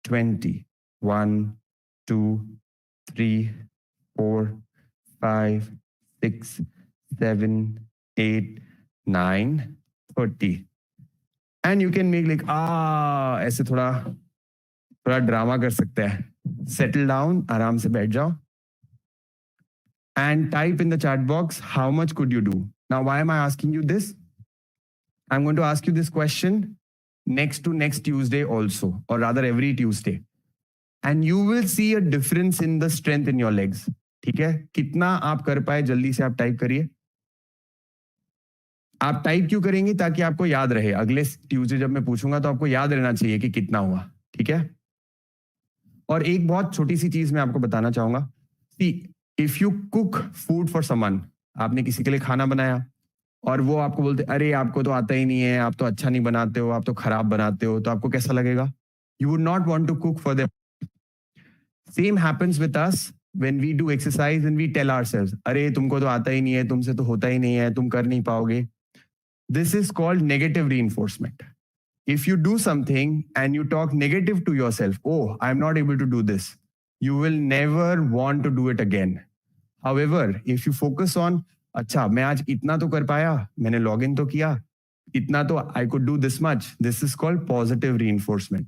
20. 1, 2, 3, 4, 5, 6, 7, 8, 9, 30. And you can make like ऐसे थोड़ा drama कर सकते हैं. Settle down, आराम से बैठ जाओ. And type in the chat box, how much could you do? Now, why am I asking you this? I'm going to ask you this question next to next Tuesday also, or rather every Tuesday. And you will see a difference in the strength in your legs. ठीक है? कितना आप कर पाए जल्दी से आप type करिए. आप टाइप क्यों करेंगे? ताकि आपको याद रहे. अगले ट्यूसडे जब मैं पूछूंगा तो आपको याद रहना चाहिए कि कितना हुआ. ठीक है? और एक बहुत छोटी सी चीज मैं आपको बताना चाहूंगा. See, if you cook food for someone, आपने किसी के लिए खाना बनाया और वो आपको बोलते अरे आपको तो आता ही नहीं है, आप तो अच्छा नहीं बनाते हो, आप तो खराब बनाते हो, तो आपको कैसा लगेगा? You would not want to cook for them. Same happens with us when we do exercise and we tell ourselves, अरे तुमको तो आता ही नहीं है, तुमसे तो होता ही नहीं है, तुम कर नहीं पाओगे. This is called negative reinforcement. If you do something and you talk negative to yourself, oh, I'm not able to do this, you will never want to do it again. However, if you focus on, अच्छा मैं आज इतना तो कर पाया, मैंने login तो किया, इतना तो I could do this much. This is called positive reinforcement.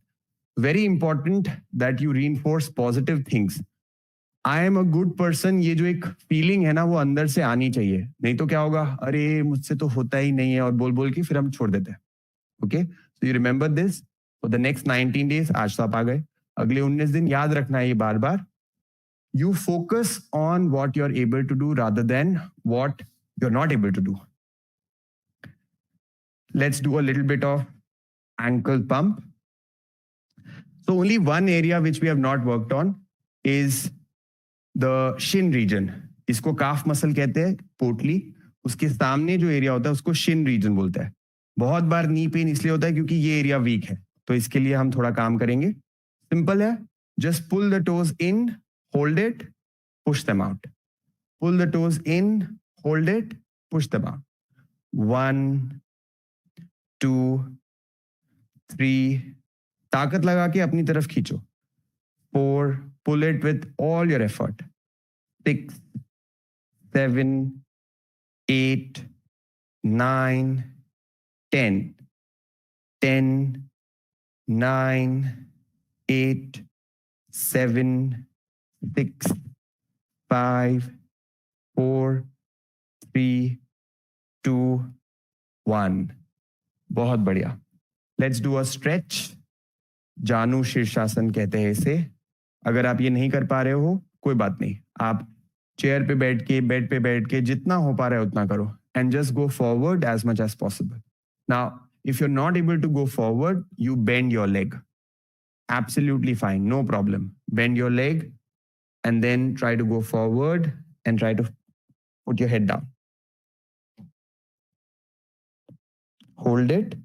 Very important that you reinforce positive things. I am a good person, ये जो एक फीलिंग है ना वो अंदर से आनी चाहिए. नहीं तो क्या होगा? अरे मुझसे तो होता ही नहीं है और बोल बोल के फिर हम छोड़ देते हैं. Okay? So you remember this for the next 19 days. आज तो आप आ गए. अगले 19 दिन याद रखना है ये बार बार. You focus on what you're able to do rather than what you're not able to do. Let's do a little bit of ankle pump. So only one area which we have not worked on is the shin region. इसको calf muscle कहते हैं, पोटली. उसके सामने जो area होता है उसको shin region बोलते हैं. बहुत बार नी पेन इसलिए होता है क्योंकि ये एरिया वीक है. तो इसके लिए हम थोड़ा काम करेंगे. सिंपल है. Just pull the toes in, hold it, push them out. Pull the toes in, hold it, push them out. 1, 2, 3. ताकत लगा के अपनी तरफ खींचो. 4. Pull it with all your effort. 6, 7, 8, 9, 10. 10, 9, 8, 7, 6, 5, 4, 3, 2, 1. बहुत बढ़िया. Let's do a stretch. जानु शीर्षासन कहते हैं इसे. अगर आप ये नहीं कर पा रहे हो कोई बात नहीं, आप चेयर पे बैठ के, बेड पे बैठ के जितना हो पा रहा है उतना करो. And just go forward as much as possible. Now, if you're not able to go forward, you bend your leg. Absolutely fine, no problem. Bend your leg and then try to go forward and try to put your head down. Hold it.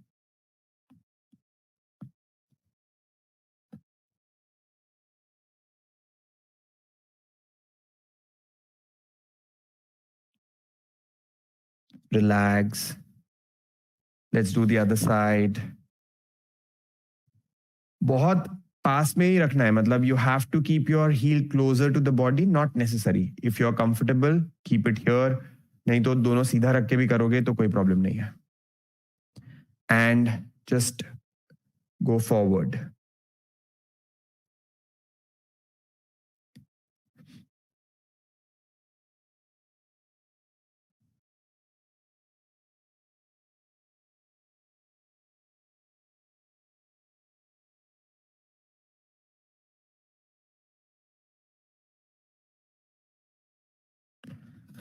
Relax. Let's do the other side. बहुत पास में ही रखना है. मतलब you have to keep your heel closer to the body, not necessary. If you're comfortable, keep it here. नहीं तो दोनों सीधा रख के भी करोगे तो कोई प्रॉब्लम नहीं है. And just go forward.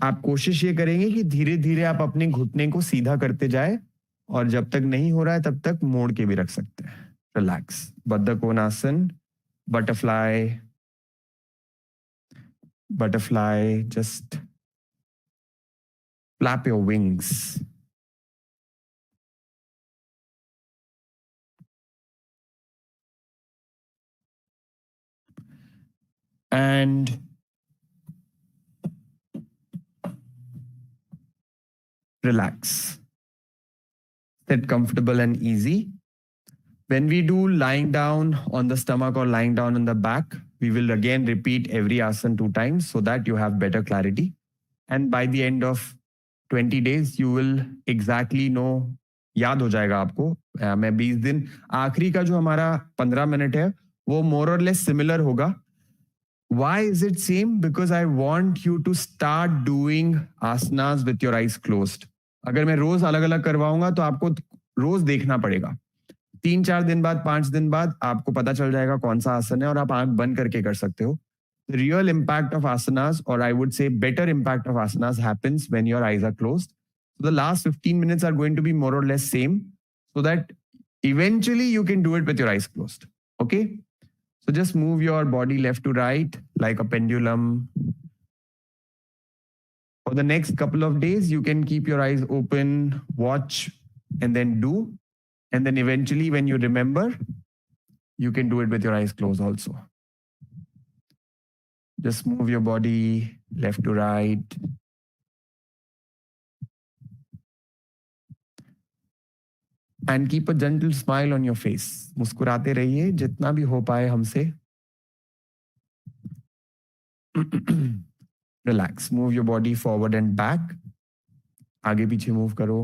आप कोशिश ये करेंगे कि धीरे धीरे आप अपने घुटने को सीधा करते जाए और जब तक नहीं हो रहा है तब तक मोड़ के भी रख सकते हैं. रिलैक्स. बद्ध कोणासन, butterfly, butterfly, just flap your wings. And relax. Sit comfortable and easy. When we do lying down on the stomach or lying down on the back, we will again repeat every asana 2 times so that you have better clarity. And by the end of 20 days, you will exactly know, याद हो जाएगा आपको। मैं 20 दिन, आखिरी का जो हमारा 15 मिनट है वो मोर और लेस सिमिलर होगा। Why is it same? Because I want you to start doing asanas with your eyes closed. अगर मैं रोज अलग अलग करवाऊंगा तो आपको रोज देखना पड़ेगा। 3-4 दिन बाद, 5 दिन बाद आपको पता चल जाएगा कौन सा आसन है और आप आंख बंद करके कर सकते हो। The real impact of asanas, or I would say better impact of asanas, happens when your eyes are closed. So the last 15 minutes are going to be more or less same, so that eventually you can do it with your eyes closed. Okay? So just move your body left to right like a pendulum. For the next couple of days, you can keep your eyes open, watch, and then do. And then eventually, when you remember, you can do it with your eyes closed also. Just move your body left to right. And keep a gentle smile on your face. मुस्कुराते रहिए जितना भी हो पाए हमसे. Relax. Move your body forward and back. आगे पीछे move करो.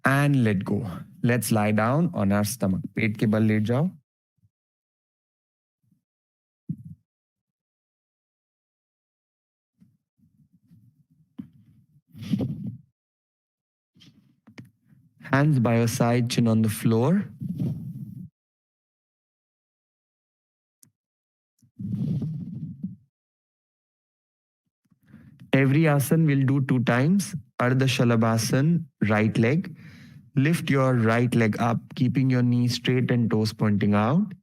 And let go. Let's lie down on our stomach. पेट के बल लेट जाओ. Hands by your side, chin on the floor. Every asana we'll do 2 times. Ardha Shalabhasana, right leg. Lift your right leg up, keeping your knees straight and toes pointing out.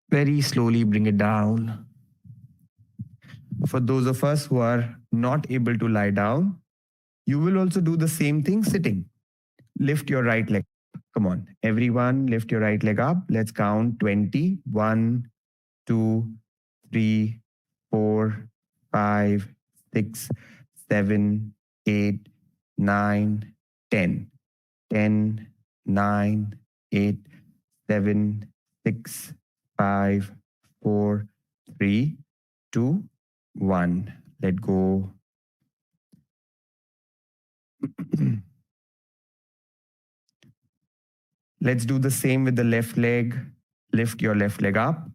Very slowly bring it down. For those of us who are not able to lie down, you will also do the same thing sitting. Lift your right leg. Come on, everyone, lift your right leg up. Let's count 20. 1, 2, 3, 4, 5, 6, 7, 8, 9, 10. 10, 9, 8, 7, 6, 5, 4, 3, 2, 1. Let go. Let's do the same with the left leg. Lift your left leg up.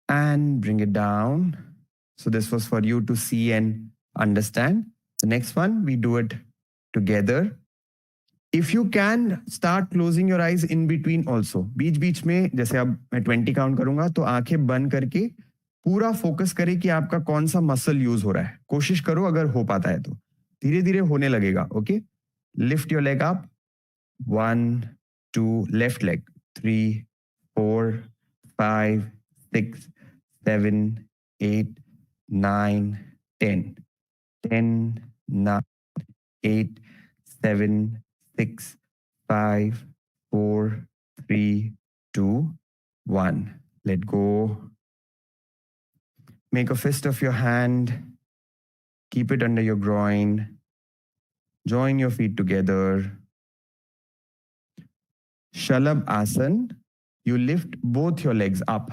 And bring it down. So this was for you to see and understand. The next one, we do it together. If you can, start closing your eyes in between also. बीच बीच में, जैसे अब मैं 20 count करूंगा तो आंखें बंद करके पूरा फोकस करें कि आपका कौन सा मसल यूज हो रहा है. कोशिश करो अगर हो पाता है तो. धीरे धीरे होने लगेगा. Okay, lift your leg up. 1, 2, left leg. 3, 4, 5, 6, 7, 8, 9, 10. 10, 9, 8, 7, 6, 5, 4, 3, 2, 1. Let go. Make a fist of your hand. Keep it under your groin. Join your feet together. Shalabh Asana. You lift both your legs up.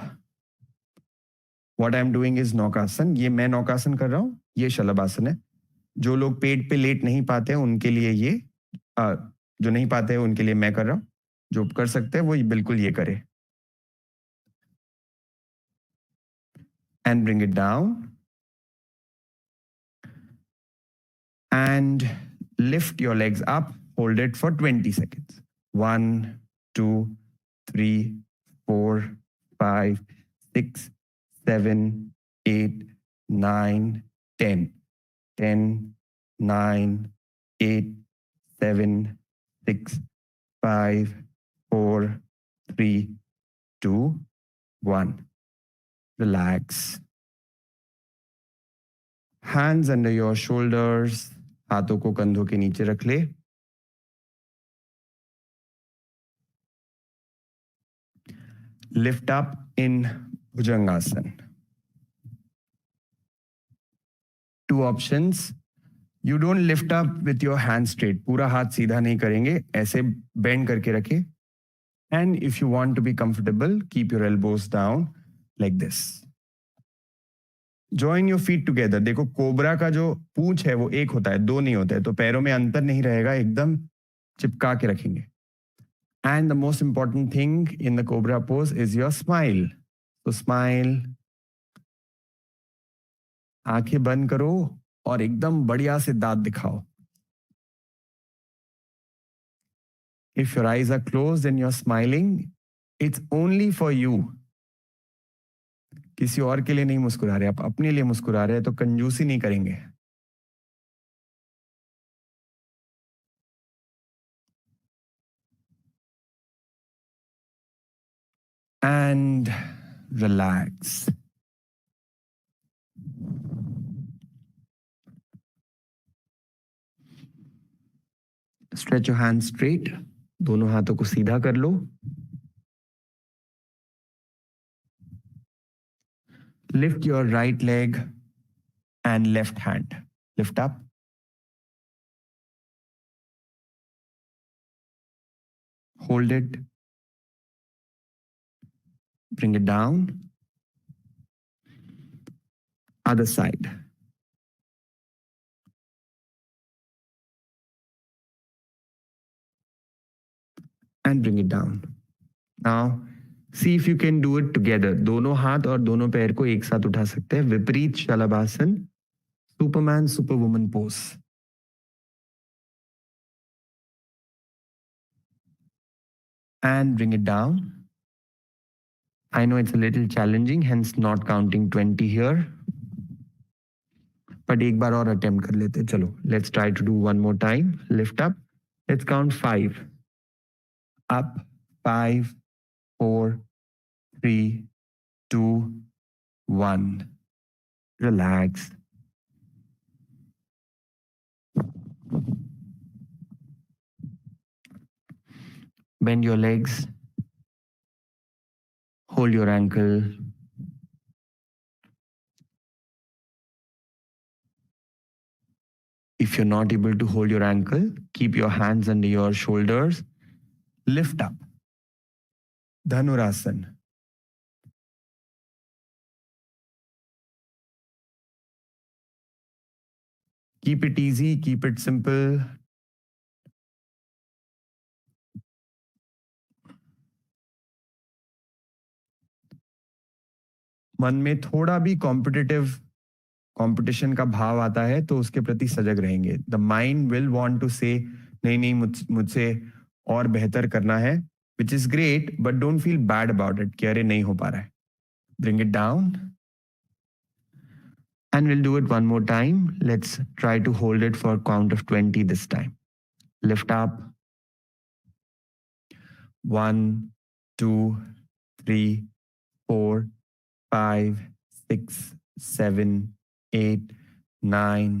What I'm doing is नौकासन. ये मैं नौकासन कर रहा हूँ. ये शलभ आसन है. जो लोग पेट पे लेट नहीं पाते हैं उनके लिए ये, जो नहीं पाते हैं उनके लिए मैं कर रहा हूँ. जो कर सकते हैं वो बिल्कुल ये करे. And bring it down. And lift your legs up. Hold it for 20 seconds. 1, 2, 3, 4, 5, 6, 7, 8, 9, 10. 10, 9, 8, 7, 6, 5, 4, 3, 2, 1. relax. Hands under your shoulders, हाथों को कंधों के नीचे रख ले. Lift up in Bhujangasana. Two options. You don't lift up with your hand straight. पूरा हाथ सीधा नहीं करेंगे, ऐसे bend करके रखे. And if you want to be comfortable, keep your elbows down like this. Join your feet together. देखो cobra का जो पूंछ है वो एक होता है, दो नहीं होता है, तो पैरों में अंतर नहीं रहेगा, एकदम चिपका के रखेंगे. And the most important thing in the cobra pose is your smile. So smile. आंखें बंद करो और एकदम बढ़िया से दांत दिखाओ. If your eyes are closed and you're smiling, it's only for you. किसी और के लिए नहीं मुस्कुरा रहे, आप अपने लिए मुस्कुरा रहे हैं, तो कंजूसी नहीं करेंगे. And relax. Stretch your hands straight. दोनों हाथों को सीधा कर लो. Lift your right leg and left hand. Lift up. Hold it. Bring it down. Other side. And bring it down. Now, see if you can do it together. दोनों हाथ और दोनों पैर को एक साथ उठा सकते हैं. Viparita Shalabhasana, superman superwoman pose. And bring it down. I know it's a little challenging, hence not counting 20 here. But एक बार और attempt कर लेते. चलो, let's try to do one more time. Lift up. Let's count 5. Up. 5, 4, 3, 2, 1. Relax. Bend your legs. Hold your ankle. If you're not able to hold your ankle, keep your hands under your shoulders. Lift up. Dhanurasana. Keep it easy, keep it simple. मन में थोड़ा भी competition का भाव आता है तो उसके प्रति सजग रहेंगे. The mind will want to say नहीं नहीं मुझसे और बेहतर करना है, which is great, but don't feel bad about it कि अरे नहीं हो पा रहा है. Bring it down and will do it one more time. Let's try to hold it for count of 20 this time. Lift up. 1, 2, 3, 4, 5, 6, 7, 8, 9,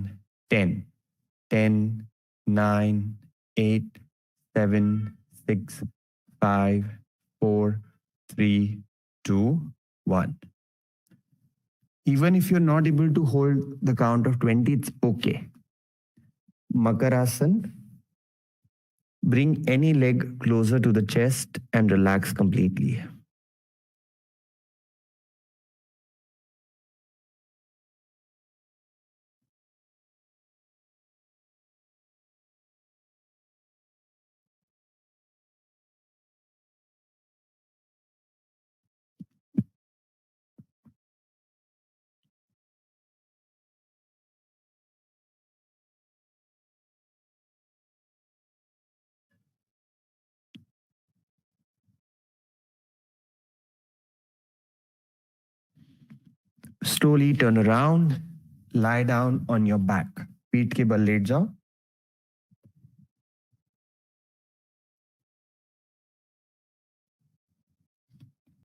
10. 10, 9, 8, 7, 6, 5, 4, 3, 2, 1. Even if you're not able to hold the count of 20, it's okay. Makarasana. Bring any leg closer to the chest and relax completely. Slowly turn around, lie down on your back. पीठ के बल late जाओ.